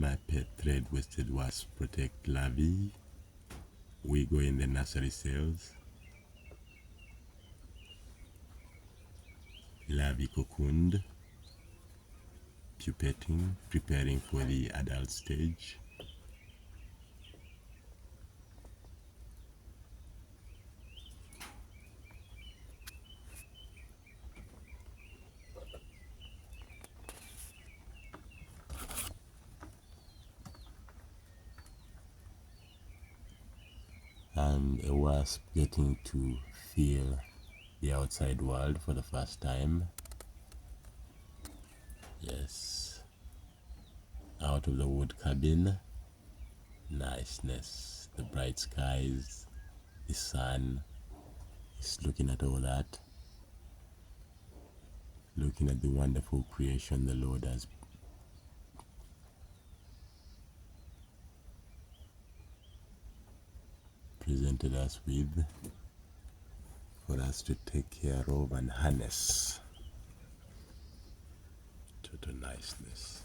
My pet thread-waisted wasp protect larvae. We go in the nursery cells. Larvae cocooned, pupating, preparing for the adult stage. And a wasp getting to feel the outside world for the first time. Yes, out of the wood cabin. Niceness, the bright skies, the sun. Is looking at all that, looking at the wonderful creation the Lord has presented us with for us to take care of and harness. Total niceness.